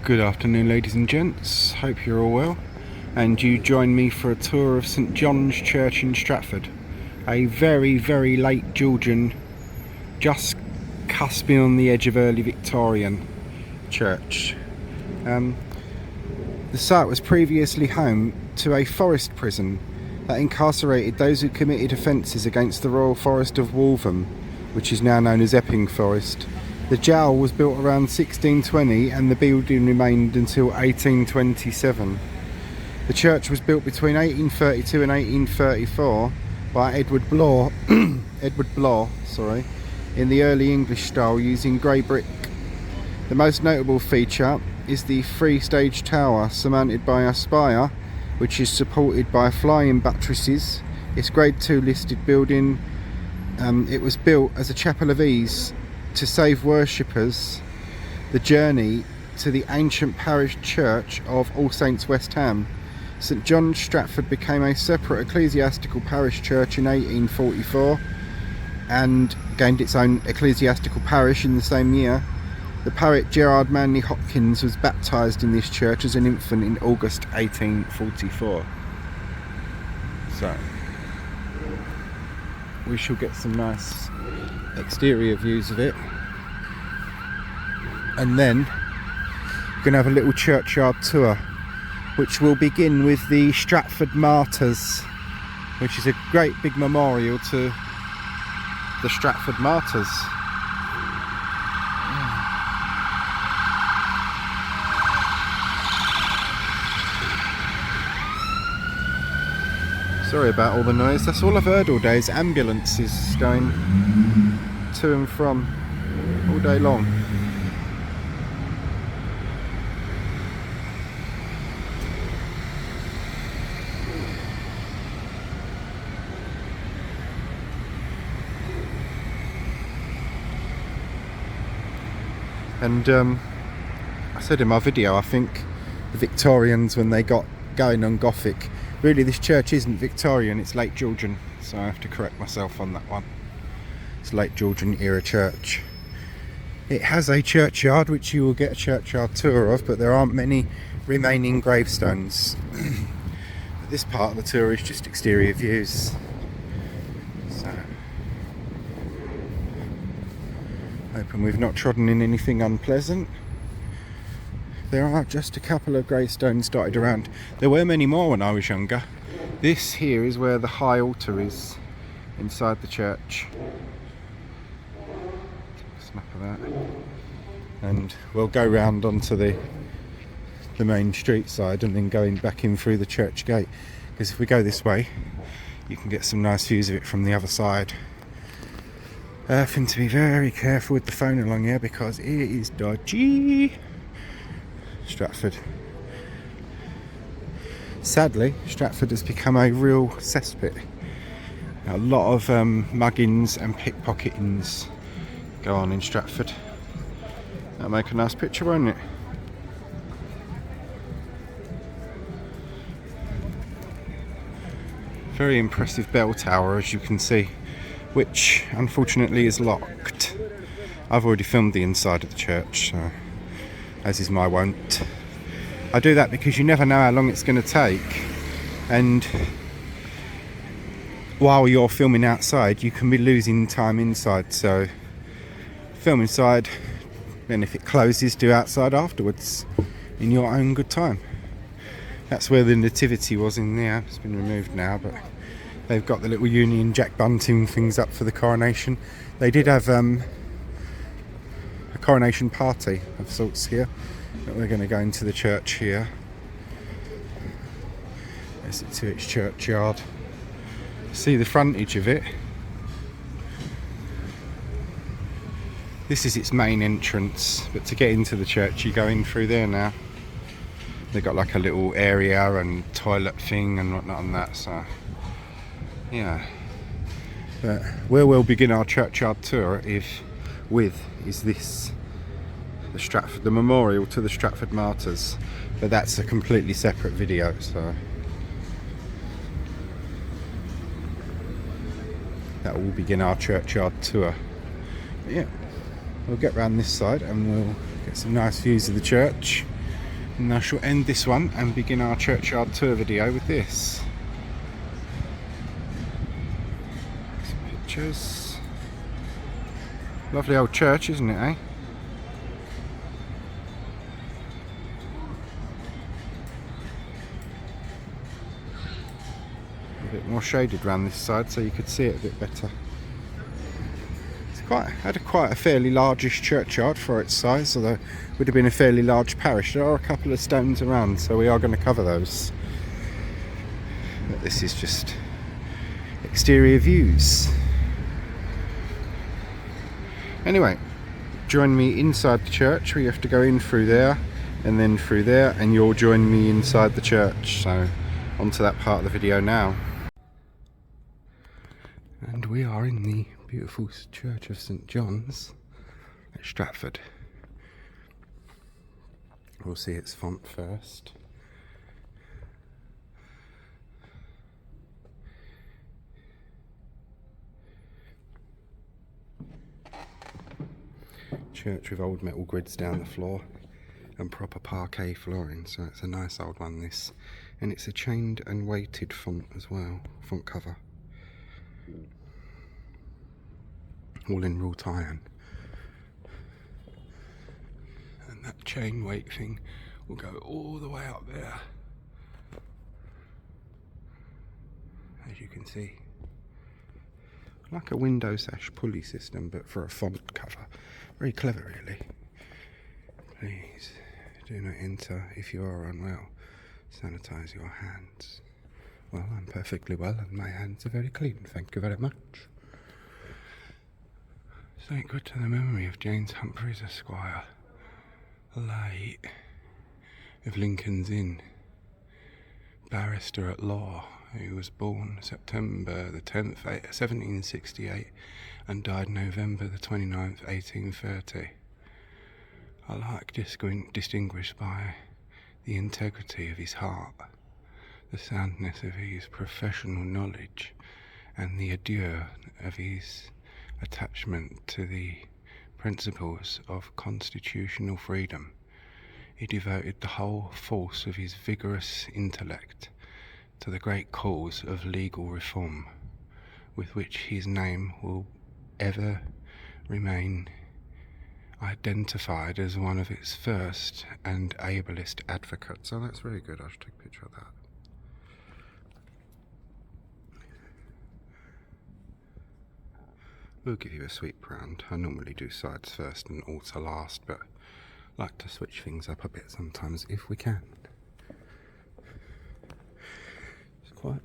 Good afternoon, ladies and gents. Hope you're all well. And you join me for a tour of St John's Church in Stratford. A very, very late Georgian, just cusping on the edge of early Victorian church. The site was previously home to a forest prison that incarcerated those who committed offences against the Royal Forest of Waltham, which is now known as Epping Forest. The gaol was built around 1620 and the building remained until 1827. The church was built between 1832 and 1834 by Edward Blore, in the early English style using grey brick. The most notable feature is the three-stage tower surmounted by a spire, which is supported by flying buttresses. It's Grade 2 listed building. It was built as a chapel of ease to save worshippers the journey to the ancient parish church of All Saints West Ham. St John's Stratford became a separate ecclesiastical parish church in 1844 and gained its own ecclesiastical parish in the same year. The poet Gerard Manley Hopkins was baptised in this church as an infant in August 1844. So, we shall get some nice exterior views of it. And then, we're going to have a little churchyard tour, which will begin with the Stratford Martyrs, which is a great big memorial to the Stratford Martyrs. Sorry about all the noise. That's all I've heard all day is ambulances going to and from all day long. And I said in my video, I think the Victorians, when they got going on Gothic, really this church isn't Victorian, it's late Georgian, so I have to correct myself on that one. It's late Georgian era church. It has a churchyard, which you will get a churchyard tour of, but there aren't many remaining gravestones. This part of the tour is just exterior views. So, hoping we've not trodden in anything unpleasant. There are just a couple of gravestones dotted around. There were many more when I was younger. This here is where the high altar is inside the church. Take a snap of that. And we'll go round onto the main street side and then going back in through the church gate. Because if we go this way, you can get some nice views of it from the other side. Having to be very careful with the phone along here because it is dodgy. Stratford. Sadly, Stratford has become a real cesspit. A lot of muggings and pickpocketings go on in Stratford. That'll make a nice picture, won't it? Very impressive bell tower, as you can see, which unfortunately is locked. I've already filmed the inside of the church, so as is my wont. I do that because you never know how long it's going to take, and while you're filming outside you can be losing time inside, so film inside, then if it closes, do outside afterwards in your own good time. That's where the nativity was in there. It's been removed now, but they've got the little Union Jack Bunting things up for the coronation. They did have coronation party of sorts here, but we're going to go into the church here. There's it to its churchyard. See the frontage of it. This is its main entrance, but to get into the church you go in through there now. They've got like a little area and toilet thing and whatnot on that, so yeah. But where we'll begin our churchyard tour is this, the memorial to the Stratford Martyrs, but that's a completely separate video, so that will begin our churchyard tour. But yeah, we'll get round this side and we'll get some nice views of the church. And I shall end this one and begin our churchyard tour video with this. Some pictures. Lovely old church, isn't it, eh? A bit more shaded around this side so you could see it a bit better. Had quite a fairly largish churchyard for its size, although it would have been a fairly large parish. There are a couple of stones around, so we are going to cover those. But this is just exterior views. Anyway, join me inside the church. We have to go in through there and then through there, and you'll join me inside the church. So onto that part of the video now. And we are in the beautiful Church of St John's at Stratford. We'll see its font first. Church with old metal grids down the floor and proper parquet flooring, so it's a nice old one this. And it's a chained and weighted font as well, font cover. All in wrought iron. And that chain weight thing will go all the way up there, as you can see. Like a window sash pulley system, but for a font cover. Very clever, really. Please do not enter if you are unwell. Sanitize your hands. Well, I'm perfectly well and my hands are very clean, thank you very much. Sacred to the memory of James Humphries, Esquire, late of Lincoln's Inn, barrister at law, who was born September the 10th, 1768, and died November the 29th, 1830. Alike distinguished by the integrity of his heart, the soundness of his professional knowledge, and the ardour of his attachment to the principles of constitutional freedom. He devoted the whole force of his vigorous intellect to the great cause of legal reform, with which his name will ever remain identified as one of its first and ablest advocates. Oh, that's very good. I should take a picture of that. We'll give you a sweep round. I normally do sides first and altar last, but I like to switch things up a bit sometimes if we can. It's quite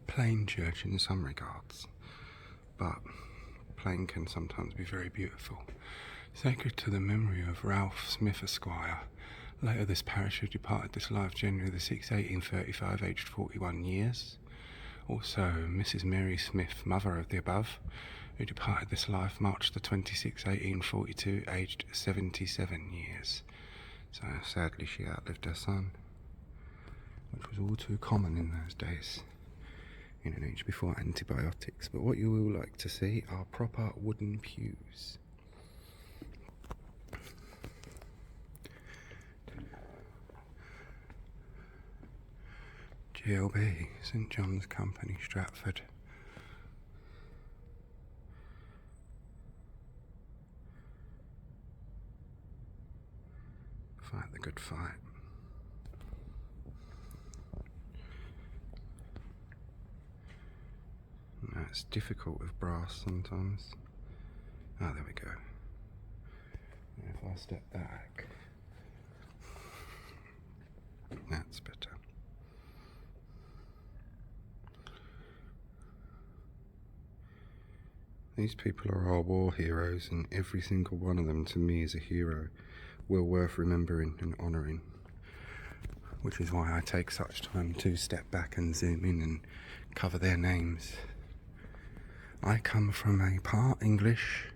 plain church in some regards, but plain can sometimes be very beautiful. Sacred to the memory of Ralph Smith, Esquire. Later this parish who departed this life January the 6th, 1835, aged 41 years. Also, Mrs. Mary Smith, mother of the above, who departed this life March the 26th, 1842, aged 77 years. So sadly she outlived her son, which was all too common in those days, in an age before antibiotics. But what you will like to see are proper wooden pews. GLB, St John's Company, Stratford. Fight the good fight. No, it's difficult with brass sometimes. Ah, there we go. And if I step back, that's better. These people are our war heroes, and every single one of them to me is a hero, well worth remembering and honouring. Which is why I take such time to step back and zoom in and cover their names. I come from a part English,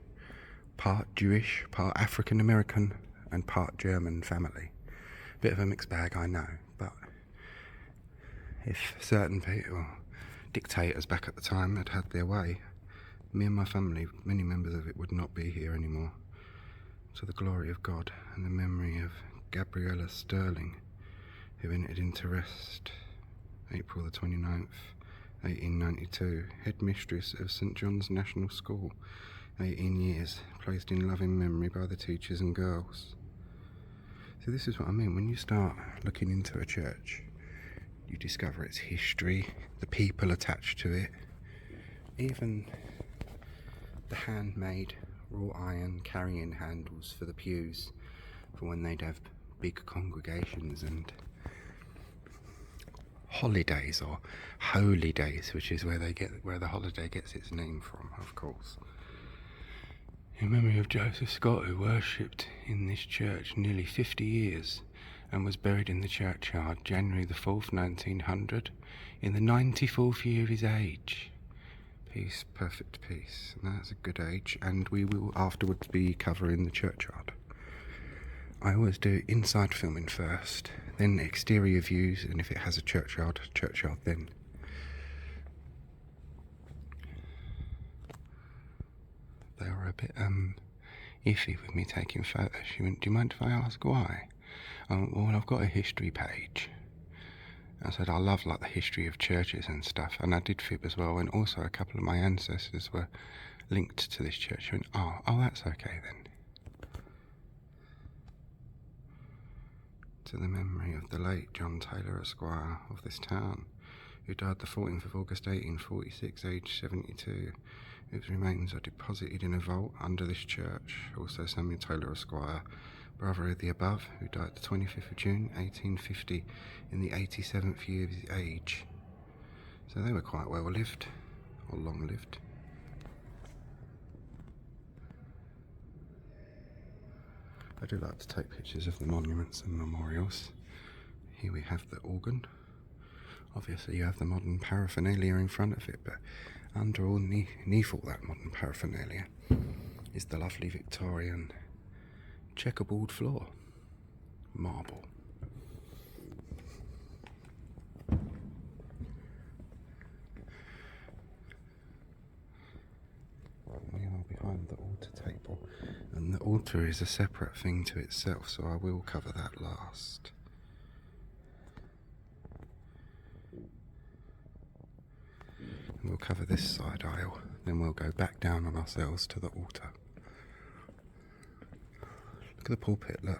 part Jewish, part African American and part German family. Bit of a mixed bag, I know, but if certain people, dictators back at the time, had had their way, me and my family, many members of it, would not be here anymore. To the glory of God and the memory of Gabriella Sterling, who entered into rest April the 29th, 1892, headmistress of St John's National School, 18 years, placed in loving memory by the teachers and girls. So this is what I mean, when you start looking into a church, you discover its history, the people attached to it, even the handmade wrought iron carrying handles for the pews for when they'd have big congregations and holidays or holy days, which is where the holiday gets its name from, of course. In memory of Joseph Scott, who worshipped in this church nearly 50 years and was buried in the churchyard January the 4th, 1900, in the 94th year of his age. Peace, perfect peace. And that's a good age, and we will afterwards be covering the churchyard. I always do inside filming first, then exterior views, and if it has a churchyard then. They were a bit iffy with me taking photos. She went, "Do you mind if I ask why?" Well, I've got a history page. I said, I love like the history of churches and stuff, and I did fib as well, and also a couple of my ancestors were linked to this church. She went, oh, that's okay then. To the memory of the late John Taylor, Esquire, of this town, who died the 14th of August 1846, aged 72, whose remains are deposited in a vault under this church. Also Samuel Taylor, Esquire, brother of the above, who died the 25th of June 1850 in the 87th year of his age. So they were quite well lived, or long lived. I do like to take pictures of the monuments and memorials. Here we have the organ. Obviously you have the modern paraphernalia in front of it, but underneath all that modern paraphernalia is the lovely Victorian checkerboard floor, marble. We are behind the altar table, and the altar is a separate thing to itself, so I will cover that last. And we'll cover this side aisle, then we'll go back down on ourselves to the altar. Look at the pulpit, look.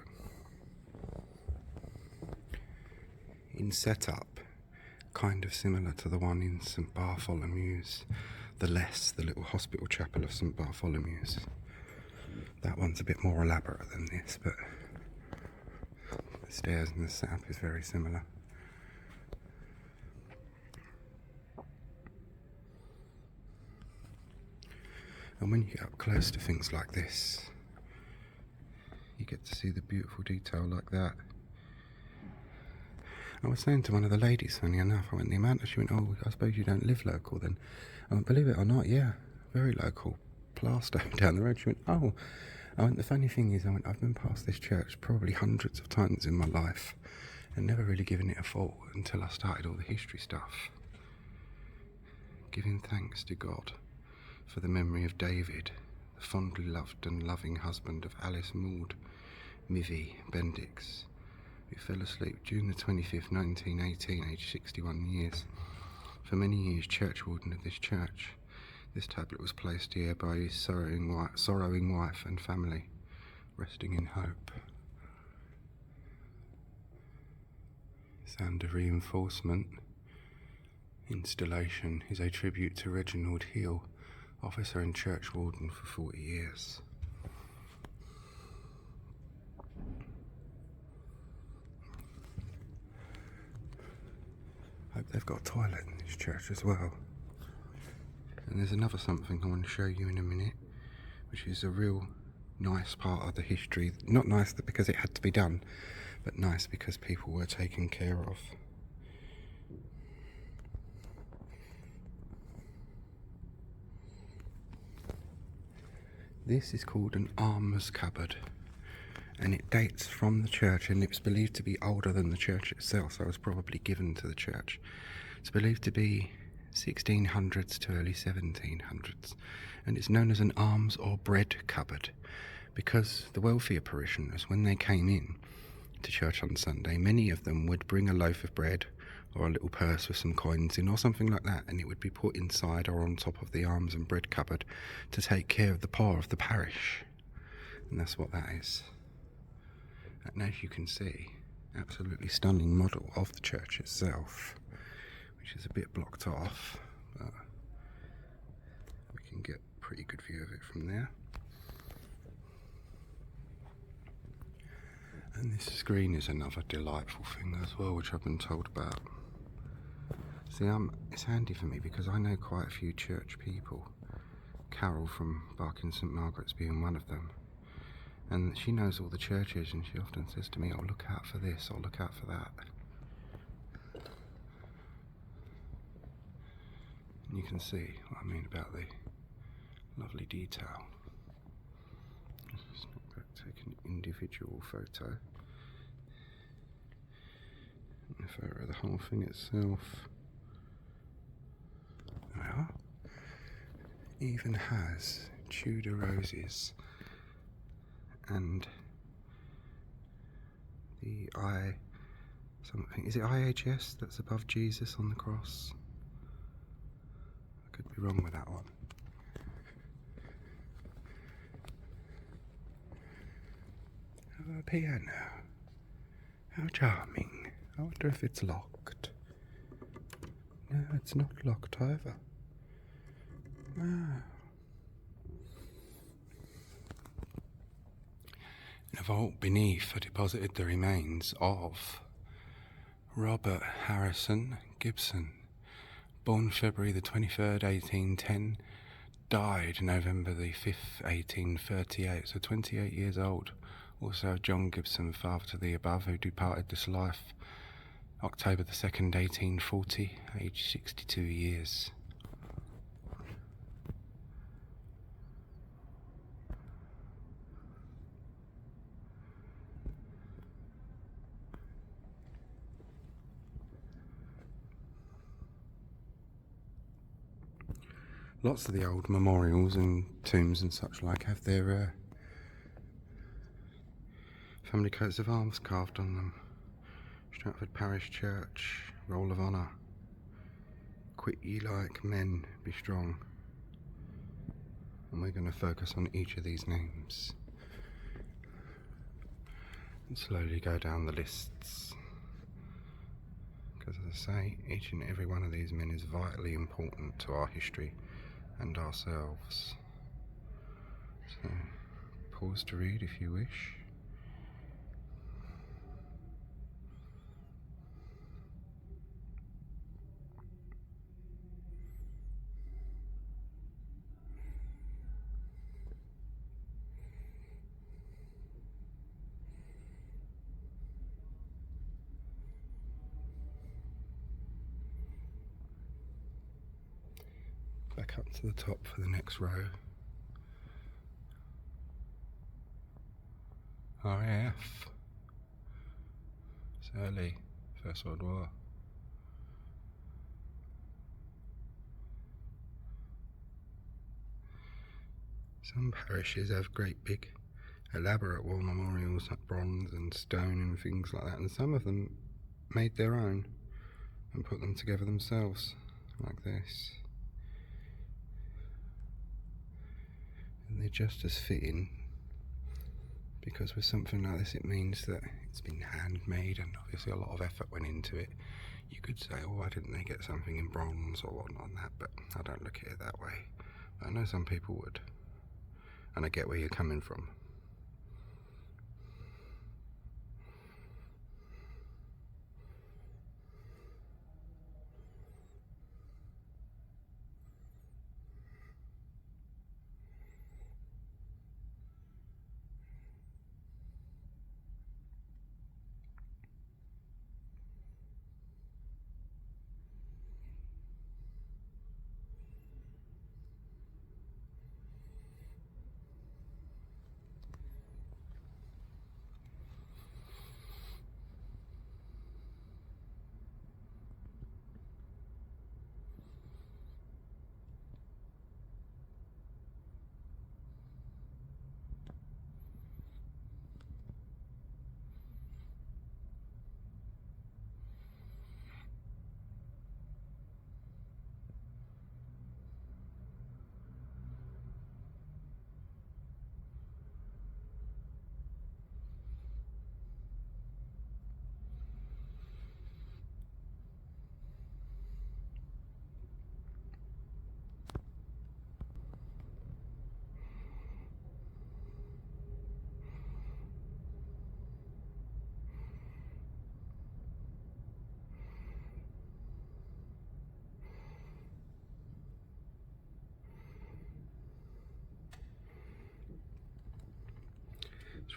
In setup, kind of similar to the one in St Bartholomew's, the little hospital chapel of St Bartholomew's. That one's a bit more elaborate than this, but the stairs and the setup is very similar. And when you get up close to things like this, you get to see the beautiful detail like that. I was saying to one of the ladies, funny enough, I went, the amount that she went, oh, I suppose you don't live local then. I went, believe it or not, yeah, very local. Plaistow down the road. She went, oh. I went, the funny thing is, I've been past this church probably hundreds of times in my life and never really given it a thought until I started all the history stuff. Giving thanks to God for the memory of David, the fondly loved and loving husband of Alice Maud Mivy Bendix, who fell asleep June the 25th, 1918, aged 61 years. For many years churchwarden of this church, this tablet was placed here by his sorrowing wife and family, resting in hope. Sound of reinforcement installation is a tribute to Reginald Hill, officer and churchwarden for 40 years. Hope they've got a toilet in this church as well. And there's another something I want to show you in a minute, which is a real nice part of the history. Not nice because it had to be done, but nice because people were taken care of. This is called an armourer's cupboard, and it dates from the church, and it's believed to be older than the church itself, so it was probably given to the church. It's believed to be 1600s to early 1700s, and it's known as an alms or bread cupboard because the wealthier parishioners, when they came in, to church on Sunday, many of them would bring a loaf of bread or a little purse with some coins in or something like that, and it would be put inside or on top of the alms and bread cupboard to take care of the poor of the parish. And that's what that is. And as you can see, absolutely stunning model of the church itself, which is a bit blocked off, but we can get a pretty good view of it from there. And this screen is another delightful thing as well, which I've been told about. See, it's handy for me because I know quite a few church people. Carol from Barking St Margaret's being one of them. And she knows all the churches, and she often says to me, "Oh, look out for this, or look out for that." And you can see what I mean about the lovely detail. Let's take an individual photo. And a photo of the whole thing itself. There we are. It even has Tudor roses and the is it IHS that's above Jesus on the cross? I could be wrong with that one. Oh, a piano. How charming. I wonder if it's locked. No, it's not locked either. Wow. In a vault beneath are deposited the remains of Robert Harrison Gibson, born February the 23rd, 1810, died November the 5th, 1838, so 28 years old. Also John Gibson, father to the above, who departed this life October the 2nd, 1840, aged 62 years. Lots of the old memorials and tombs and such like have their family coats of arms carved on them. Stratford Parish Church, Roll of Honour. Quit ye like men, be strong. And we're going to focus on each of these names and slowly go down the lists. Because as I say, each and every one of these men is vitally important to our history and ourselves. So, pause to read if you wish. Back up to the top for the next row. RAF. It's early, First World War. Some parishes have great big elaborate war memorials like bronze and stone and things like that, and some of them made their own and put them together themselves like this. And they're just as fitting, because with something like this it means that it's been handmade and obviously a lot of effort went into it. You could say, oh, why didn't they get something in bronze or whatnot on that, but I don't look at it that way. But I know some people would, and I get where you're coming from.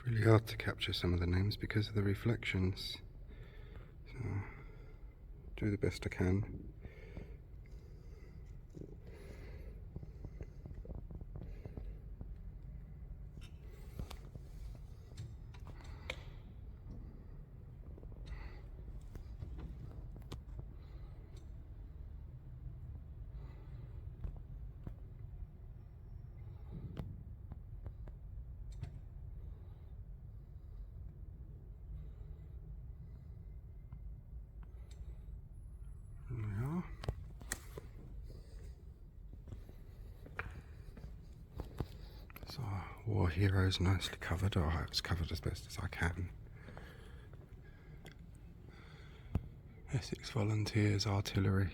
It's really hard to capture some of the names because of the reflections. So, do the best I can. There we are. So, war heroes nicely covered, or I hope it's covered as best as I can. Essex Volunteers Artillery.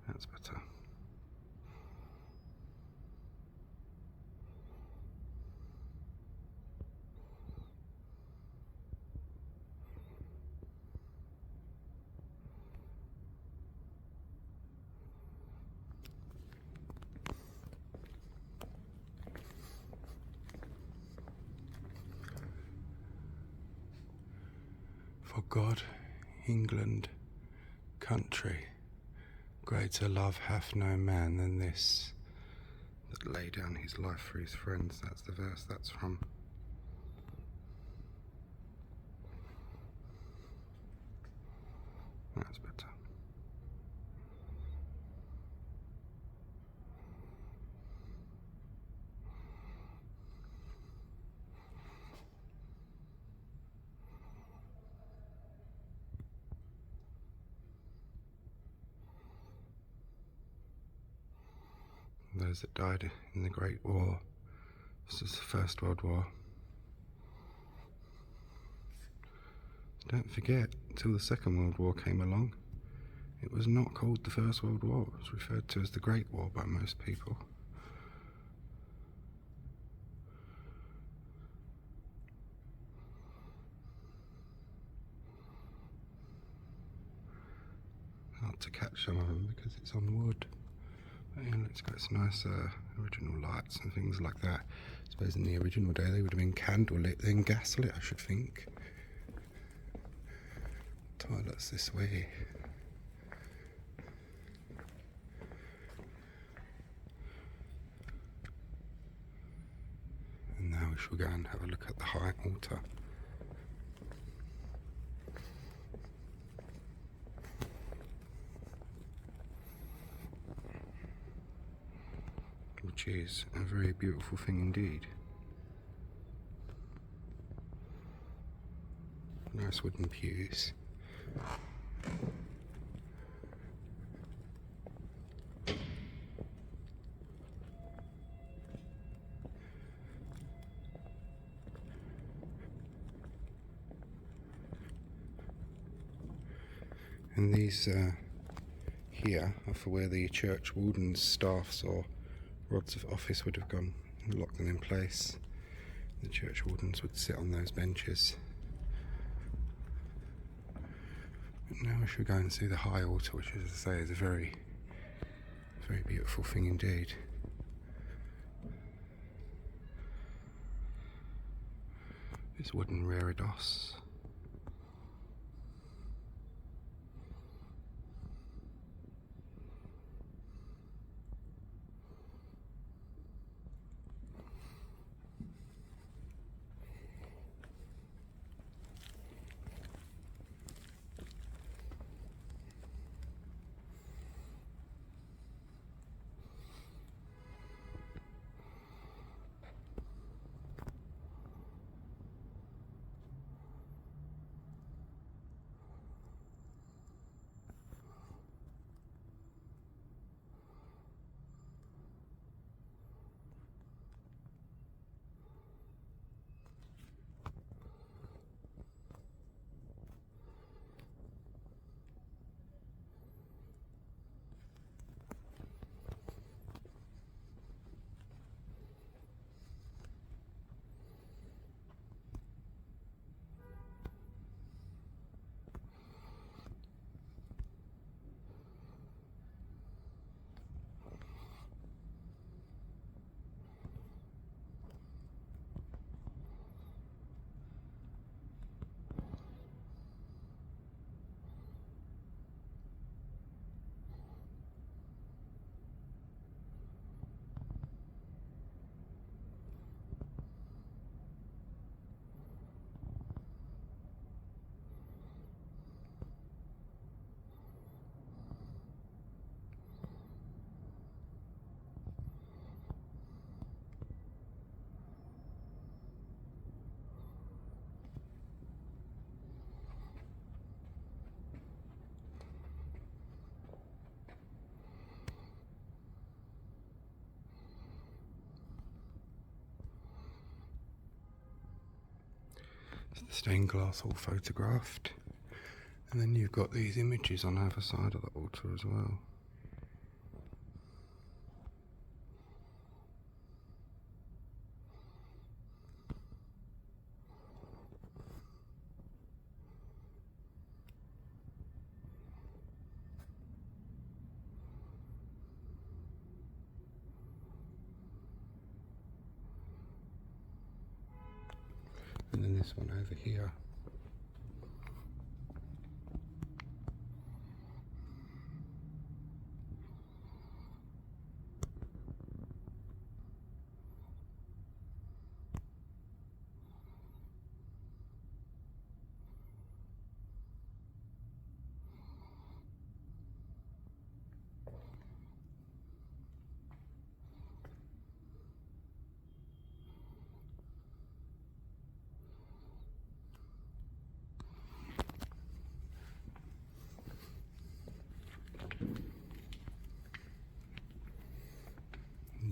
That's better. For God, England, country, greater love hath no man than this, that lay down his life for his friends. That's the verse that's from. That's better. Those that died in the Great War. This is the First World War. Don't forget, until the Second World War came along, it was not called the First World War. It was referred to as the Great War by most people. Hard to catch some of them because it's on wood. But yeah, it's got some nice original lights and things like that. I suppose in the original day they would have been candlelit, then gaslit, I should think. Toilets this way. And now we shall go and have a look at the high altar. Which is a very beautiful thing indeed. Nice wooden pews. And these here are for where the church warden's staffs or rods of office would have gone and locked them in place. The church wardens would sit on those benches. But now we shall go and see the high altar, which, as I say, is a very, very beautiful thing indeed. This wooden reredos. the stained glass all photographed. And then you've got these images on either side of the altar as well. And then this one over here.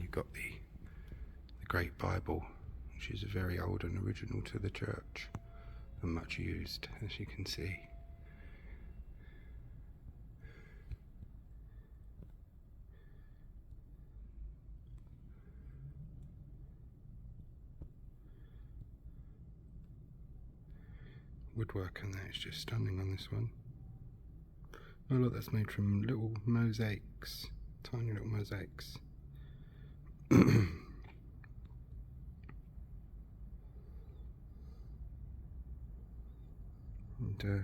You've got the Great Bible, which is very old and original to the church and much used, as you can see. Woodwork and that is just stunning on this one. Oh look, that's made from little mosaics, tiny little mosaics. And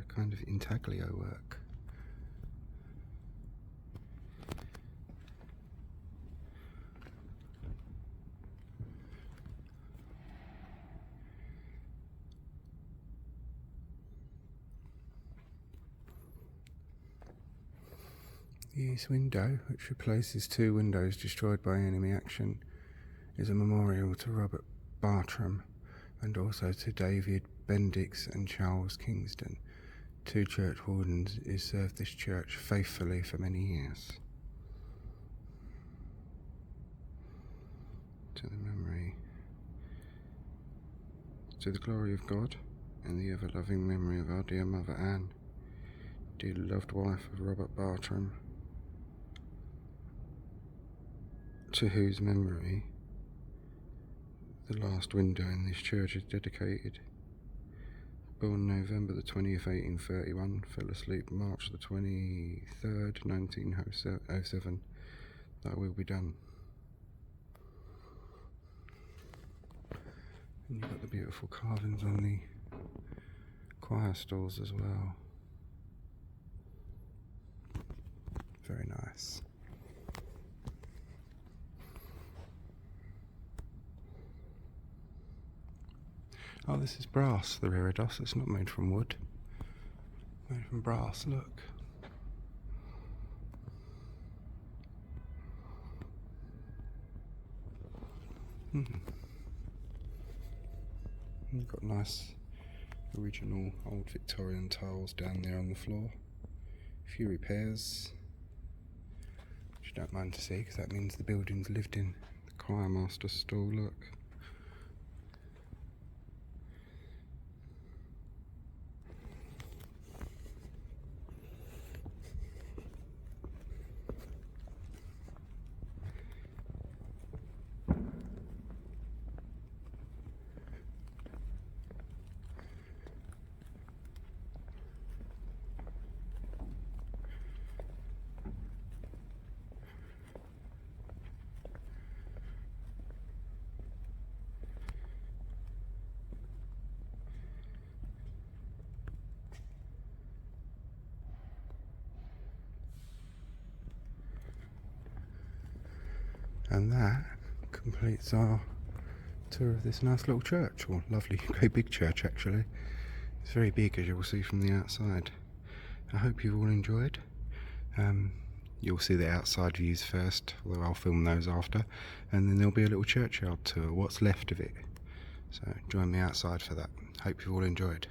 kind of intaglio work. The east window, which replaces two windows destroyed by enemy action, is a memorial to Robert Bartram and also to David Bendix and Charles Kingston, two church wardens who served this church faithfully for many years. To the memory, to the glory of God and the ever-loving memory of our dear Mother Anne, dear loved wife of Robert Bartram, to whose memory the last window in this church is dedicated. Born November the 20th, 1831, fell asleep March the 23rd, 1907. That will be done. And you've got the beautiful carvings on the choir stalls as well. Very nice. Oh, this is brass, the reredos. It's not made from wood. Made from brass, look. You've got nice original old Victorian tiles down there on the floor. A few repairs, which you don't mind to see because that means the building's lived in. The choir master stall, look. And that completes our tour of this nice little church, or lovely, great big church actually. It's very big, as you will see from the outside. I hope you've all enjoyed. You'll see the outside views first, although I'll film those after, and then there'll be a little churchyard tour, what's left of it. So join me outside for that. Hope you've all enjoyed.